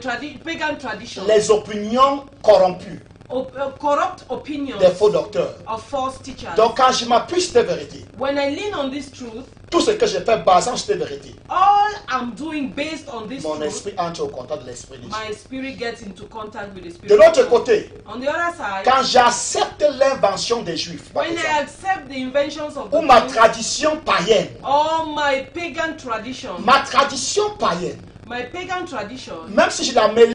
pagan tradition. Les opinions corrompues Corrupt opinions des faux docteurs. of false teachers. Donc quand je m'appuie sur cette vérité, When I lean on this truth, tout ce que je fais basant sur cette vérité, all I'm doing based on this mon truth, esprit entre au contact de l'esprit de Dieu. my spirit gets into contact with the De spirit. l'autre of God. côté, On the other side, quand j'accepte l'invention des Juifs, par when I exemple, accept the inventions of the ou ma Jews, tradition païenne, or my pagan tradition, ma tradition païenne, my pagan tradition, même si je la mélange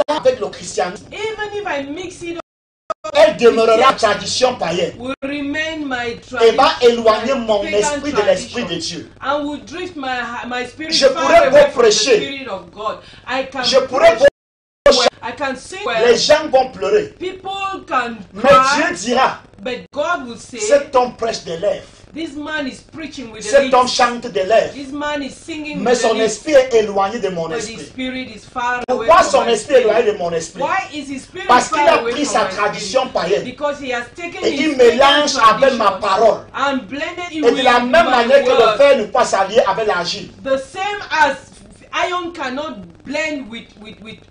avec le christianisme, even if I mix it up, elle demeurera tradition païenne will remain my et tradition, va éloigner mon pagan esprit de l'esprit de tradition, Dieu. and will drift my spirit Je far pourrais away vous from the prêcher. spirit of God. I can Je pourrais preach vous well, I can sing well, les gens vont pleurer, people can mais cry, Dieu dira, but God will say, cet homme prêche des lèvres, this man is preaching with the cet homme lips, chante des lèvres, this man is singing mais with the son lips, esprit est éloigné de mon but his esprit. spirit is far away Pourquoi from son my esprit est éloigné spirit. de mon esprit? Why is his spirit Parce qu'il far a away pris from sa my tradition spirit? païenne Because he has taken et his il pagan mélange avec ma tradition parole. and blended it Et de with la même my manière que le word. fer ne peut pas s'allier avec l'argile, The same as iron cannot blend with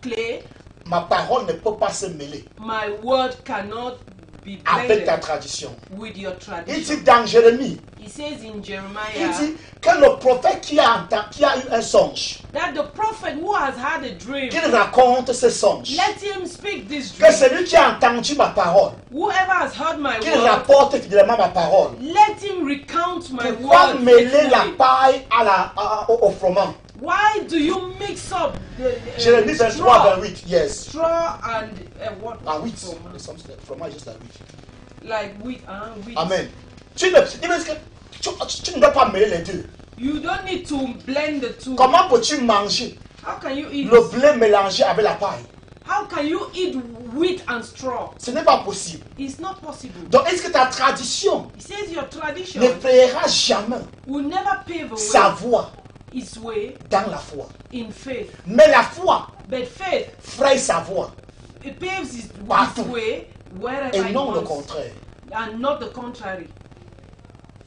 clay, ma parole ne peut pas se mêler. my word cannot be avec ta blended tradition. with your Il tradition. dit dans Jérémie, He says in il Jeremiah dit que le prophète qui a eu un songe, that the prophet who has had a dream, qu'il raconte ce songe. let him speak this Que dream. celui qui a entendu ma parole, Whoever has heard my qu'il word, rapporte fidèlement ma parole. let him recount my Pourquoi word. mêler la faithfully. paille au froment? Why do you mix up the Jérémie 23, straw, 28, yes. straw and what? Ah, 8. From, Le fromage est juste à 8. like wheat, wheat. Amen. Tu ne dois pas mêler les deux. You don't need to blend the two. Comment peux-tu manger How can you eat? le blé mélangé avec la paille? How can you eat wheat and straw? Ce n'est pas possible. It's not possible. Donc, est-ce que ta tradition He says your tradition ne frayera jamais will never pave a sa way, voie its way dans la foi? in faith. Mais la foi But faith, fraye sa voie it paves its Partout. way wherever et it non le wants, contraire. and not the contrary.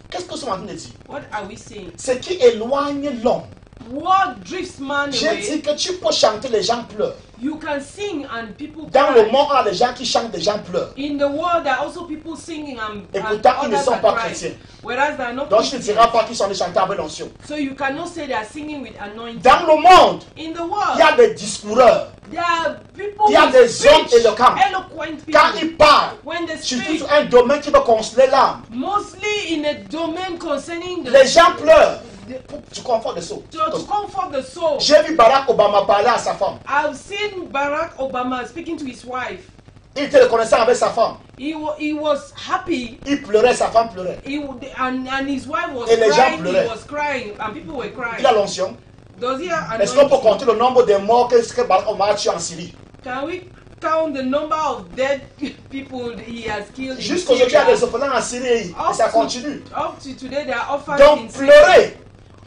Qu'est-ce que nous sommes en train de dire? What are we saying? Ce qui éloigne l'homme. What drifts man J'ai dit away? que tu peux chanter, les gens pleurent. You can sing and people Dans le cry. monde, il y a des gens qui chantent, des gens pleurent. In the world, there are also people singing Et and pourtant, ils ne others sont are pas crying. chrétiens. Whereas they are not Donc, je ne Christians. dirai pas qu'ils sont des chanteurs avec l'onction. So you cannot say they are singing with anointing. Dans le monde, In the il world, y a des discoureurs. there are people Il y a who des speak, hommes éloquents. eloquent Quand people. ils parlent, When they surtout speak, sur un domaine qui va consoler l'âme, mostly in a domain concerning the les gens pleurent. Tu comprends de ça? to comfort the soul. J'ai vu Barack Obama parler à sa femme. I've seen Barack Obama speaking to his wife. Il était reconnaissant avec sa femme. He was happy. Il pleurait, sa femme pleurait. And his wife was Et les gens crying. pleuraient. He was crying, and people were crying. Il a l'onction. Does he have Est-ce qu'on peut anointing? compter le nombre de morts que Barack Obama a tué en Syrie? Can we count the number of dead people he has killed in Jusqu'aujourd'hui, il y a des Syria? orphelins en Syrie et ça continue. Up to today, there are orphans Donc, in Syria. pleurer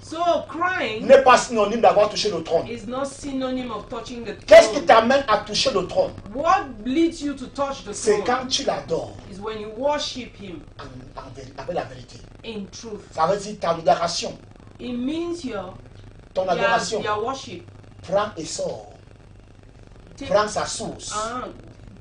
So crying n'est pas synonyme d'avoir touché le trône. is not synonym of touching the Qu'est-ce qui throne. t'amène à toucher le trône? What leads you to touch the C'est throne quand tu l'adores is when you worship him avec la vérité. in truth. Ça veut dire ta adoration. It means Ton adoration your worship prend essor, take- prend sa source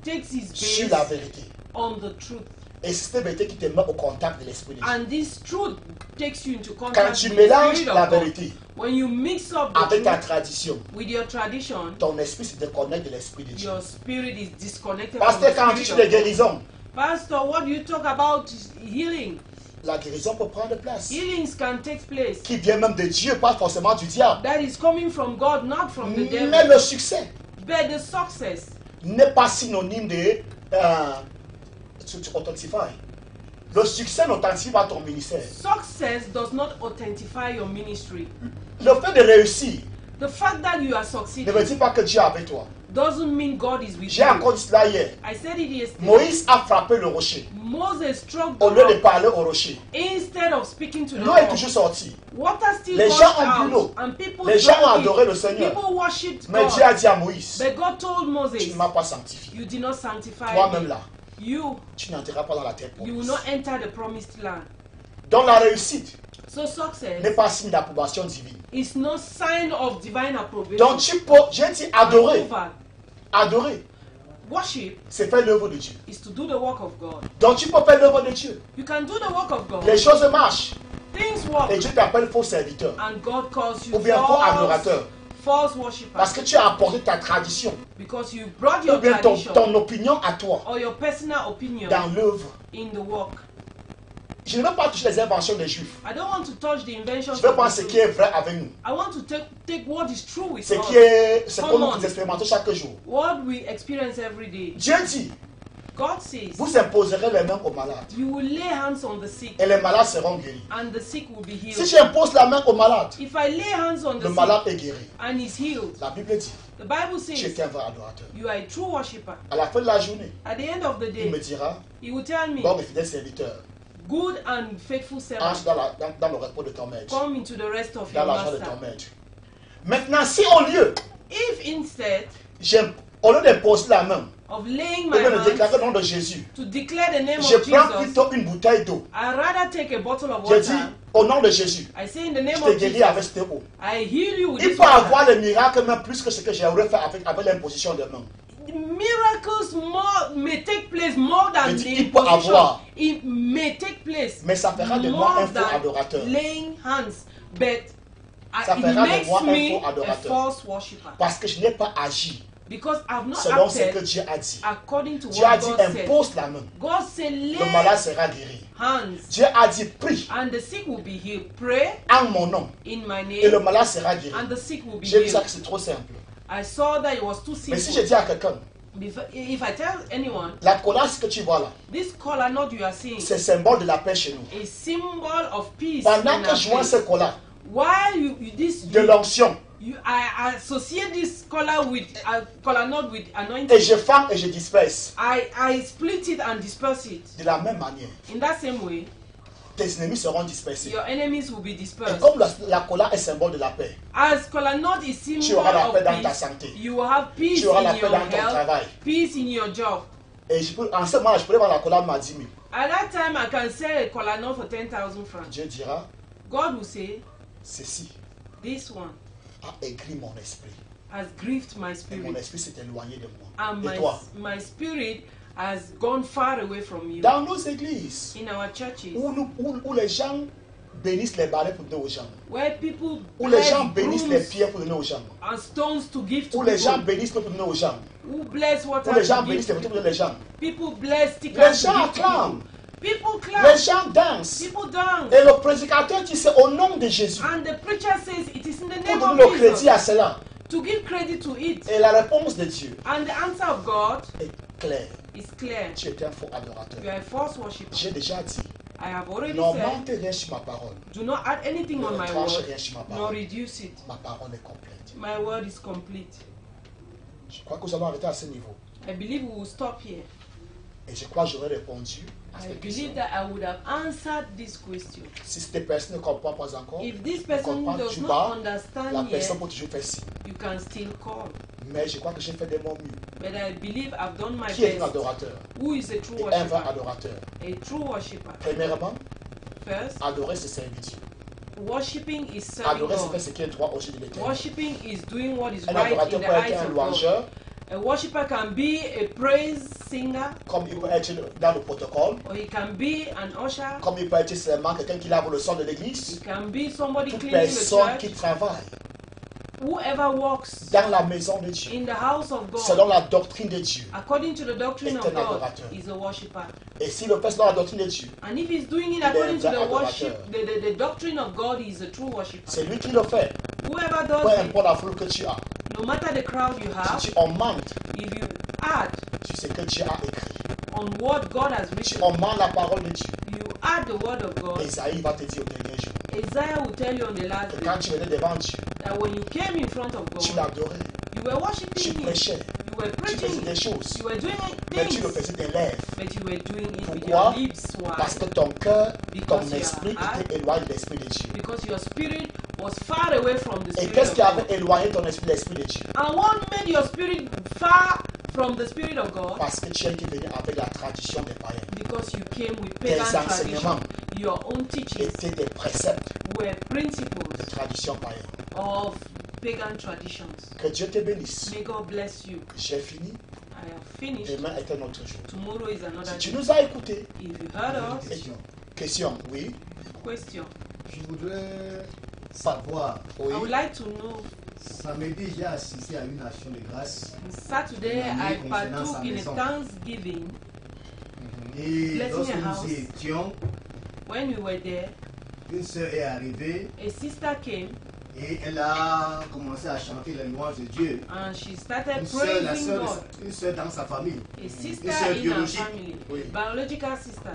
takes his sur la base vérité. on the truth. Et c'est cette vérité qui te met au contact de l'Esprit de Dieu. And this truth takes you into Quand contact tu with the mélanges Spirit la of God. vérité When you mix up the avec ta truth tradition, with your tradition, ton esprit se déconnecte de l'Esprit de Dieu. your spirit is disconnected Parce from que the quand tu Spirit fais of des God. guérisons, Pastor, what do you talk about healing? la guérison peut prendre place. Healings can take place. Qui vient même de Dieu, pas forcément du diable. That is coming from God, not from the devil. Mais le succès But the success n'est pas synonyme de authentify. Le succès n'authentifie pas ton ministère. success does not authentify your ministry. Le fait de réussir The fact that you are ne succeeding veut dire pas que Dieu est avec toi. doesn't mean God is with J'ai you. encore dit cela hier. I said it yesterday. Moïse a frappé le rocher Moses struck au the lieu de rock parler au rocher. instead of speaking to the L'eau est rock. toujours sortie. Water still Les gushed gens ont bu l'eau. out, and people Les gens ont drank adoré it. le Seigneur. People worshipped Mais Dieu a God. dit à Moïse, But God told tu Moses, ne m'as pas sanctifié. you did not sanctify Toi-même me. là, You tu n'entreras pas dans la terre will promise. not enter the promised land. Donc la réussite So success n'est pas signe d'approbation divine. is no sign of divine approbation. Donc tu peux, j'ai dit adorer. Moreover, Adorer, worship c'est faire l'œuvre de Dieu. is to do the work of God. Donc tu peux faire l'œuvre de Dieu. You can do the work of God. Les choses marchent. Things work. Et Dieu t'appelle faux serviteur. And God calls you Ou bien faux adorateur. false worshiper. Parce que tu as apporté ta tradition. Because you brought Ou your bien tradition ton opinion à toi or your personal opinion dans l'œuvre. in the work. Je ne veux pas toucher les inventions des Juifs. I don't want to touch the inventions Je veux of prendre the ce Jews. qui est vrai avec nous. I want to take what is true with Ce us. que Come nous on. expérimentons chaque jour. What we experience every day. Dieu dit, God says, vous imposerez les mains aux malades. you will lay hands on the sick Et les malades seront guéris. and the sick will be Si healed. j'impose la main au malade, If I lay hands on the le malade sick est guéri. and is healed, La Bible dit, the Bible tu says es un vrai adorateur. you are a true worshipper. À la fin de la journée, At the end of the il me day, dira, he will tell me, bon et fidèle serviteur, good and faithful servant, entre dans le repos de ton maître, come into the rest of dans your l'argent de master. ton maître. Maintenant, si au lieu, If instead au lieu d'imposer la main, of laying au my lieu de hands déclarer le nom de Jésus, to declare the name je of prends Jesus, plutôt une bouteille d'eau. I rather take a bottle of Je dis, water. au nom de Jésus, I say in the name je te of guéris Jesus, avec cette eau. I heal you with Il this peut water. avoir le miracle même plus que ce que j'aurais fait avec l'imposition de main. Miracles more may take place more than Mais the il peut imposition. avoir. It may take place. Mais ça fera de moi more un faux than adorateur. laying hands, but Ça it fera de makes moi un me faux a adorateur. false worshipper. Parce que je n'ai pas agi Because I've not selon ce que acted Dieu a dit. according to Dieu a what dit God said. impose la main. God said Le lay malade sera guéri. hands Dieu a dit prie and the sick will be healed. Pray en mon nom in my et le name malade sera guéri. and the sick will be J'ai vu ça healed. que c'est trop simple. I saw that it was too Mais si je simple. dis à quelqu'un, If I tell anyone, la colasse que tu vois là, this collar knot you are seeing c'est symbole de la paix chez nous. a symbol of peace. Pendant in que our je vois faith. ce collat While de l'onction I associate this collar with collar knot with et anointing. je fends et je disperse, I split it and disperse it. de la même manière, In that same way, tes ennemis seront dispersés. your enemies will be Et dispersed. comme la colère est symbole de la paix, As collar knot is tu symbol auras la of paix dans ta peace, santé. you will have peace Tu auras la in paix your dans ton health, travail. peace in your job. Et en ce moment, je pourrais voir la colère m'a 10 000. At that time, I can sell a collar knot for 10,000 francs. Dieu dira, God will say, ceci this one a aigri mon esprit. has grieved my Et mon spirit, esprit s'est éloigné de moi. and Et toi, my spirit has gone far away from you. dans nos églises, In our churches, où les gens bénissent les balais pour donner aux gens, where people où les bless gens bénissent les brooms pierres pour donner aux gens, and stones to give to où les gens people, bénissent l'eau pour donner aux gens, who bless water où les gens to bénissent give les to voitures pour donner aux gens. people, bless Les stickers to gens give to acclament, people. People les clap, gens dansent. people dance, Et le prédicateur dit c'est au nom de Jésus. and the preacher says it is in the Pour name donner le of crédit à Jesus, cela. to give credit to it. Et la réponse de Dieu And the answer of God est claire. is clear. Tu es un faux adorateur. You are a false worshiper. J'ai déjà dit, I have already n'augmente said, rien sur ma parole. do not add anything on Ne my retranche word, rien sur ma nor parole. reduce it. Ma parole est complète. My word is complete. Je crois que nous allons arrêter à ce niveau. I believe we will stop here. Et je crois que j'aurais répondu à I cette question. believe that I would have answered this question. Si cette personne ne comprend pas encore, If this ne person comprend does tu not bas, la understand personne yet, peut toujours faire signe. you can still call. Mais je crois que j'ai fait de mon mieux. But I believe I've done my Qui est un best. adorateur? Who is a true Et un vrai worshipper? adorateur. A true worshipper. Premièrement, First, adorer c'est servir Dieu. worshiping is serving Adorer c'est faire God. ce qui est droit aux yeux de l'éternel. Worshiping is doing what is Un right in adorateur the peut être eyes un of God. louangeur, A worshipper can be a praise singer, comme il peut être dans le protocole, or he can be an usher. comme il peut être seulement quelqu'un qui lave le sol de He l'église. can be somebody Toute cleaning the personne qui church. travaille Whoever walks dans la maison de Dieu, in the house of selon God, la doctrine de Dieu. according to the doctrine est of un God, adorateur. is a worshipper. Et s'il le fait selon la doctrine de Dieu, And if he's doing it Il est un according to vrai the worship, adorateur. the doctrine of God, he is a true worshipper. c'est lui qui le fait. Whoever Peu does it, importe la foule que tu as. no matter the crowd you have, Si tu augmentes if you add sur ce que Dieu a écrit, on what God has tu written, augmentes la parole de Dieu. you add the word of God, Esaïe va te dire au dernier jour Isaiah will tell you on the last que day quand tu venais devant Dieu, that when you came in front of tu God, l'adorais, you were tu worshiping Him, prêchais, you were tu faisais preaching, des choses, you were doing mais tu le things, faisais des lèvres. but you were doing it with Pourquoi? your lips. Why? Parce que ton cœur, ton Because your esprit heart- était éloigné de l'esprit de Dieu. Because your spirit was far away from the Et spirit qu'est-ce of qui God. avait éloigné ton esprit de l'esprit de Dieu? And what made your spirit far from the spirit of God? Parce que tu es venu avec la tradition des païens. Because you came with Tes pagan enseignements tradition. Your own teachings étaient des préceptes were de principles tradition païenne. of pagan traditions. Que Dieu te bénisse. May God bless you. J'ai fini. I have finished. Demain est un autre jour. Tomorrow is another Si tu day. nous as écoutés, If you heard us, question, oui. question. Je voudrais savoir, Oui. I would like to know. samedi j'ai assisté à une action de grâce Saturday, I concernant sa partook in a maison. Thanksgiving. et Blessing lorsque a nous house. y étions, When we were there, une sœur est arrivée a sister came et elle a commencé à chanter les louanges de Dieu. and she started Une sœur, la praising sœur, God. une sœur dans sa famille. A sister Une sœur in our biologique. family, Oui. biological sister.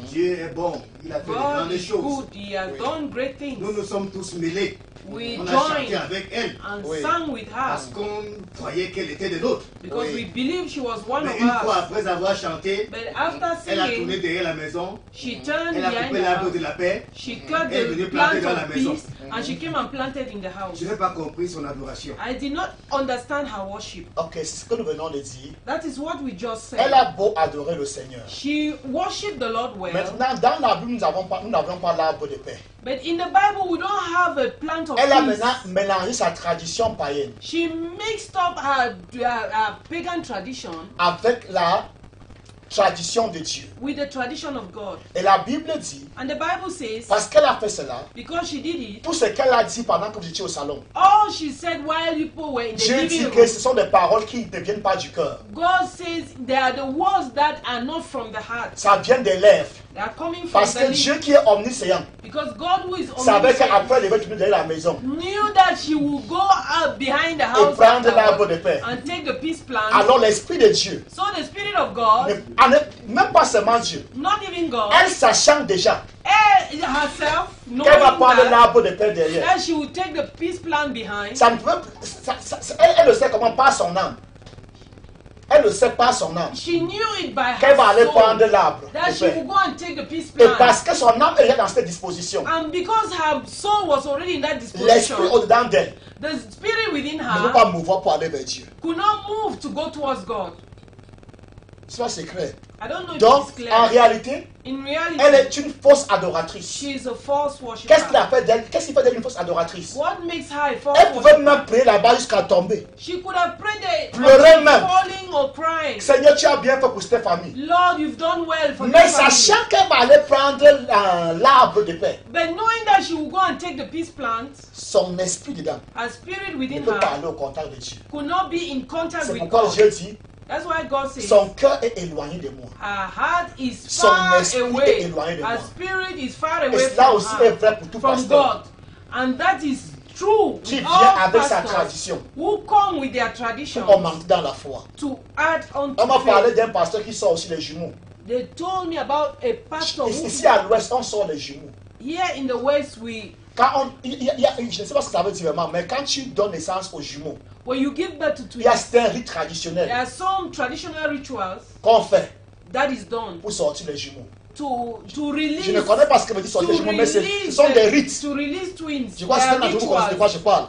Dieu est bon, il a fait de God grandes is choses. good. He has Oui. done great things. Nous nous sommes tous mêlés. We On a chanté joined avec elle and Oui. sang with her parce qu'on croyait qu'elle était de l'autre. because Oui. we believed she was one Mais of une fois us. après avoir chanté, But after elle a tourné singing, derrière la maison, she turned elle a behind coupé the l'arbre house. de la paix. She cut Elle est venue the planter plant dans la of maison. peace and she came and planted in the house. Je n'ai pas compris son adoration. I did not understand her worship. Ok, c'est ce que nous venons de dire. That is what we just Elle said. a beau adorer le Seigneur. She worshipped the Lord well, Maintenant, dans la Bible, nous n'avons pas l'arbre de paix. but in the Bible we don't have a plant of Elle a peace. maintenant mélangé sa tradition païenne She mixed up her pagan tradition avec la tradition de Dieu. with the tradition of God. Et la Bible dit, And the Bible says, parce qu'elle a fait cela, because she did it, tout ce qu'elle a dit pendant que vous étiez au salon, all she said while people were in the Dieu dit living que room, ce sont des paroles qui ne viennent pas du cœur. God says they are the words that are not from the heart. Ça vient des lèvres. They are coming from Parce the que lips. Dieu qui est omniscient Because God who is savait omniscient qu'après elle devait tourner derrière la maison knew that she would go out behind the et house prendre l'arbre afterwards de paix. and take the peace plan. Alors l'Esprit de Dieu, So the Spirit of God, même pas seulement Dieu, not even God, elle sachant déjà herself, knowing qu'elle va prendre that, l'arbre de paix derrière, that she would take the peace plan behind, ça ne peut, elle le sait comment, pas son âme. Elle ne sait pas son âme. she knew it by Qu'elle va aller her prendre soul l'arbre that de she paix. would go and take the peace Et plan. parce que son âme est déjà dans cette disposition, And because her soul was already in that l'esprit disposition, au-dedans d'elle the spirit within ne peut her pas mouvoir pour aller vers Dieu. could not move to go towards God. Ça c'est clair. I don't know if Donc, it's en clear. réalité, In reality, elle est une fausse adoratrice. she is a false worshiper. Qu'est-ce qu'il a fait d'elle? Qu'est-ce qui fait d'elle une fausse adoratrice? What makes her a false Elle pouvait worshiper? même prier là-bas jusqu'à tomber. She could have prayed there, Pleurer même. falling or crying. Seigneur, tu as bien fait pour cette famille. Lord, you've done well for Mais this family. sachant qu'elle va aller prendre l'arbre de paix, But knowing that she will go and take the peace plant, son esprit dedans her spirit ne within peut pas her aller au contact de Dieu. could not be in contact C'est with pourquoi God. Dieu dit, That's why God says, son cœur est éloigné de moi. her heart is Son far esprit est away. éloigné de Her moi. spirit is far Et away cela from aussi est her, vrai pour tout from pasteur God. And that is true qui with vient all avec sa pastors tradition who come with their traditions pour augmenter dans la foi. to add on On m'a to parlé faith. d'un pasteur qui sort aussi les jumeaux. They told me about a pastor who, Ici à l'ouest, on sort les jumeaux. here in the West, Je ne sais pas ce que ça veut dire vraiment, mais quand tu donnes naissance aux jumeaux, when you give birth to il y a twins, certains rites there traditionnels are some traditional rituals qu'on fait that is done pour sortir les jumeaux. to release. Je ne connais pas ce que veut dire sortir les jumeaux, mais ce sont des rites. To release twins. Je crois que There c'est are un vous connaissez de quoi je rituals. parle.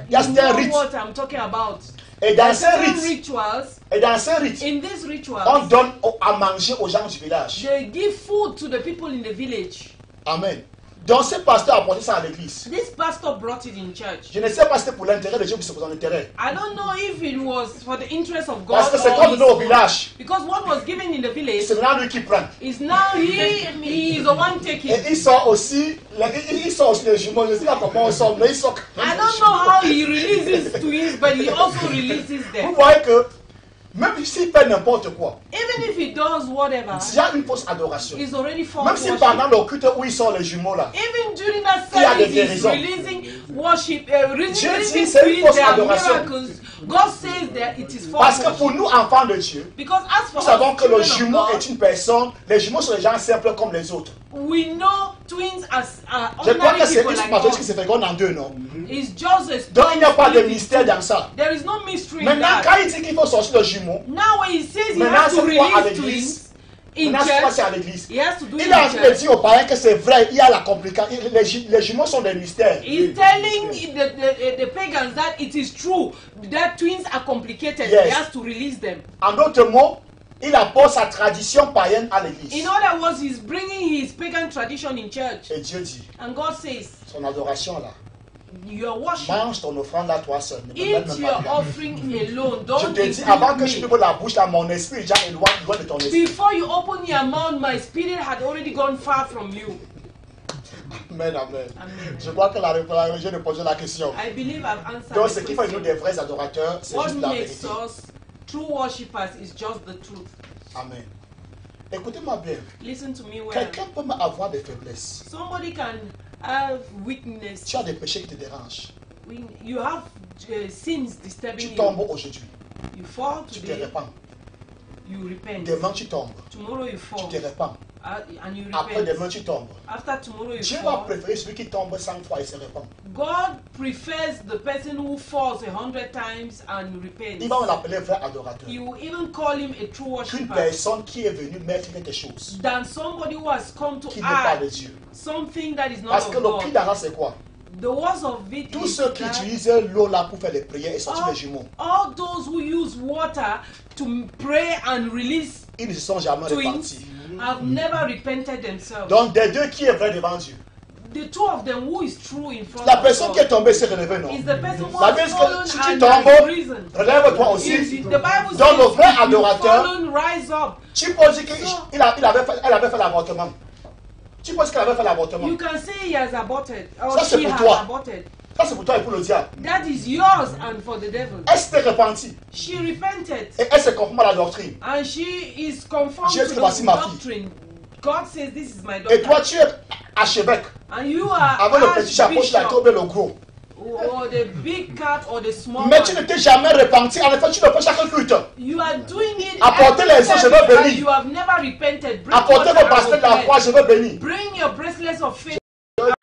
Il y a You certains know rites. what I'm talking about. Et There dans are ces certain rites, rituals. In these on rituals, donne à manger aux gens du village. they give food to the people in the village. Amen. Donc ce pasteur a apporté ça à l'église. This pastor brought it in church. Je ne sais pas si c'était pour l'intérêt de Dieu ou si c'est pour son intérêt. I don't know if it was for the interest of God Parce que c'est or comme his nous au own. village. Because what was given in the village C'est maintenant lui qui prend. is now he is the one taking. Et il sort aussi les jumeaux. Je ne sais pas comment on sort, mais il sort. I don't know how he releases twins, but he also releases Vous them. voyez que même s'il fait n'importe quoi, Even if he does whatever, il y a une fausse adoration. he's already false Même si worship. pendant le culte où il sort les jumeaux là, Even during that Il y a des service, he's guérisons. releasing worship, Dieu releasing dit, c'est une twins, fausse there are adoration. miracles. God says that it is false parce que worship. pour nous enfants de Dieu, Because as for nous savons us, que le children of jumeau God, est une personne. Les jumeaux sont des gens simples comme les autres. we know twins as Je crois ordinary que c'est people une like pathologie qui us. se féconde en deux, non? It's just a Donc il n'y a pas de split. mystère dans ça. There is no mystery in Maintenant, that. quand il dit qu'il faut sortir le jumeau, Now when he says he Maintenant, has to c'est quoi à release l'église? twins in maintenant c'est quoi church, c'est à l'église? he has to do it Il a in envie de church. dire aux parents que c'est vrai, il y a la complication. Les jumeaux sont des mystères. He's telling the pagans that it is true that twins are complicated. Yes. He has to release them. En d'autres mots, il apporte sa tradition païenne à l'église. In other words, he's bringing his pagan tradition in church. Et Dieu dit, And God says, son adoration là, your worship, mange ton offrande là toi seul. Ne me eat mêle même your pas dedans. offering alone. Je Don't te dis, avant que je include ouvre me. la bouche là, mon esprit est déjà loin de ton esprit. Before you open your mouth, my spirit had already gone far from you. Amen, amen. Amen. Je crois que j'ai répondu la question. I believe I've answered Donc the ce qui fait de nous question. des vrais adorateurs, c'est What juste la makes vérité. us true worshippers is just the truth. Amen. Écoutez-moi bien. Listen to me well. Quelqu'un peut avoir des faiblesses. Somebody can have weakness. Tu as des péchés qui te dérangent. When you have sins disturbing Tu you, tombes aujourd'hui. you fall Tu te today, répands. you repent. Demain tu tombes. Tomorrow you Tu fall, te répands. and you Après repent. demain tu tombes. After tomorrow you Dieu va fall. préférer celui qui tombe 100 fois et se répand. God prefers the person who falls 100 times and repents. Il va l'appeler vrai adorateur. You will even call him a true Qu'une worshipper personne qui est venue mettre quelque chose than somebody who has come to qui n'est pas de add Dieu. something that is not Parce of que le prix God. d'argent c'est quoi? The words of it Tous is ceux qui that utilisent l'eau là pour faire les prières et sortir les jumeaux, all those who use water to pray and release ils ne se sont jamais twins repentis. have never repented themselves. Donc des deux qui est vrai devant Dieu. the two of them, who is true in front La of personne qui est God? tombée s'est relevée, non? Is the person who La has Bible dit fallen que si tu and tombes, has risen? relève-toi If aussi. the Bible Dans le says, vrai if you adorateur, fallen, rise up. tu peux dire qu'elle avait fait l'avortement. Tu penses qu'elle avait fait l'avortement. You can say he has aborted, or Ça, c'est she pour has toi. aborted. Ça, c'est pour toi et pour le diable. That is yours and for the devil. Elle s'était repentie She repented et elle se conforme à la doctrine. and she is conformed Jésus, to the voici ma fille. doctrine. God says, this is my Et toi, daughter. tu es archevêque. And you are Avec le petit chapeau, tu l'as archbishop, tombé le gros. or the big cat or the small Mais tu ne one. t'es jamais repenti. En effet, tu le fais chaque culte. You are doing it Apportez every les os, je service veux and bénir. you have never repented. Bring Apportez water vos and bracelets de la repent. foi, je veux bénir. Bring your bracelets of faith.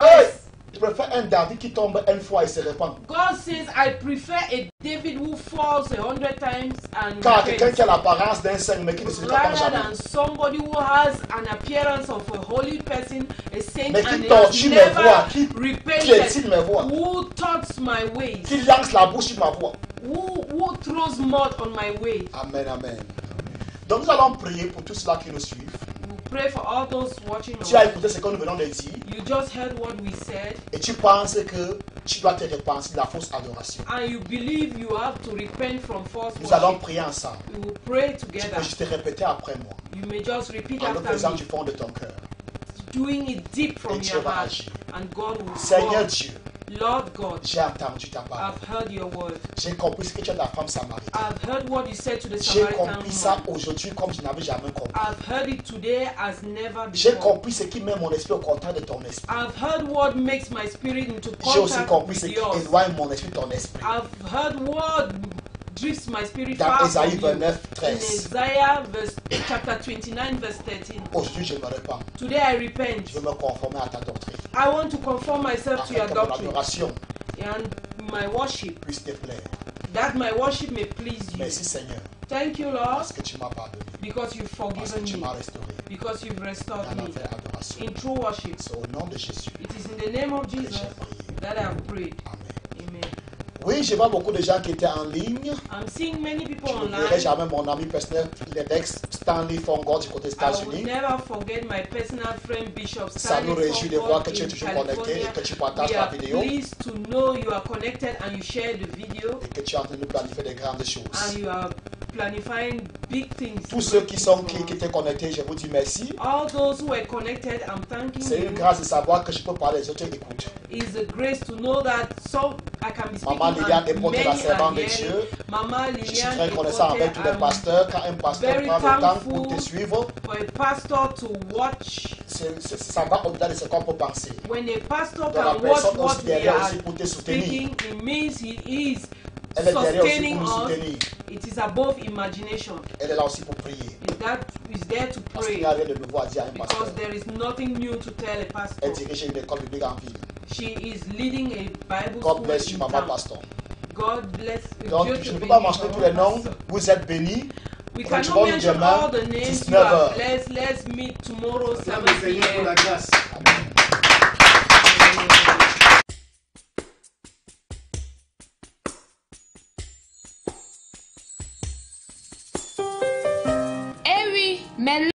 Hey, je préfère un David qui tombe une fois et se répand. God says, I prefer a David who falls 100 times and Car quelqu'un repents, qui a l'apparence d'un saint mais qui ne se répand rather jamais. than somebody who has an appearance of a holy person, a saint, Mais qui and torture has mes voix, never qui repented, piétine mes voix, who taunts my ways, qui lance la bouche sur ma voix. who throws mud on my way. Amen, amen. Donc nous allons prier pour tous ceux qui nous suivent. We pray for all those watching Tu as us. écouté ce que nous venons de dire You just heard what we said, et tu penses que tu dois te repentir de la fausse adoration. and you believe you have to repent from false Nous allons worship. prier ensemble. We will pray Tu together. peux juste te répéter après moi You may just repeat en le after faisant me, du fond de ton cœur. doing it deep from Et Dieu your va heart, agir. and God will Seigneur work. Dieu, Lord God, j'ai entendu ta parole. I've heard your word. J'ai compris ce que tu as de la femme samaritaine. I've heard what you said to the J'ai Samaritan compris ça woman. aujourd'hui comme je n'avais jamais compris. I've heard it today as never J'ai before. compris ce qui met mon esprit au contact de ton esprit. I've heard what makes my spirit into J'ai aussi contact compris ce with qui yours. éloigne mon esprit de ton esprit. I've heard what drifts my spirit Dans far from Ésaïe you. 29, In 13. Isaiah chapter 29 verse 13. Aujourd'hui, je me répands. Today I repent. Je veux me conformer à ta doctrine. I want to conform myself to Afin your que mon doctrine adoration and my worship, puisse te plaire. that my worship may please you. Merci Seigneur, Thank you, Lord, parce que tu m'as pardonné, because you've parce que forgiven tu me, m'as restauré because you've restored dans la me vraie adoration. in true worship. C'est au nom de Jésus It is in the name of que Jesus j'ai prié. that I have prayed. Amen. Amen. Oui, je vois beaucoup de gens qui étaient en ligne. I'm seeing many people Je n'oublierai online. jamais mon ami personnel, l'Edex Stanley Fongo du côté des I will États-Unis. never forget my personal friend Bishop Ça nous Stanley réjouit de voir Fongford que tu es in toujours connecté et California. que tu partages We la are vidéo pleased to know you are connected and you share the video et que tu es en train de planifier de grandes choses. and you are planifying big things. Tous ceux qui étaient connectés, je vous dis merci. All those who were connected, I'm thanking C'est une you. grâce de savoir que je peux parler, les autres écoutent. It's a grace to know that so I can be speaking Maman Liliane est and portée many la servante are de Dieu. hearing. Mama Je suis Liliane très est reconnaissant avec tous les portée, pasteurs. Quand un pasteur very prend le temps thankful pour te suivre, for a pastor to watch. ça va au-delà de ce qu'on peut penser. When a pastor Donc la can watch personne what aussi we derrière are aussi pour te soutenir. speaking, it means he is Elle est derrière aussi sustaining pour nous us. soutenir. It is above imagination. Elle est là aussi pour prier. That is there to Parce qu'il pray n'y a rien de nouveau à dire à un pasteur. because there is nothing new to tell a Elle pastor. dirige une école biblique en ville. She is leading a Bible God school bless you, in maman town. pasteur. God bless. Donc, Dieu te je ne peux bénisse, pas mentionner tous les maman noms. pasteur. Vous êtes bénis. We Retrouvons-nous cannot mention demain, all the names. You 19 are heures. blessed. Let's meet tomorrow, 7 Acclame le Seigneur pour la p.m. grâce. Eh oui, mais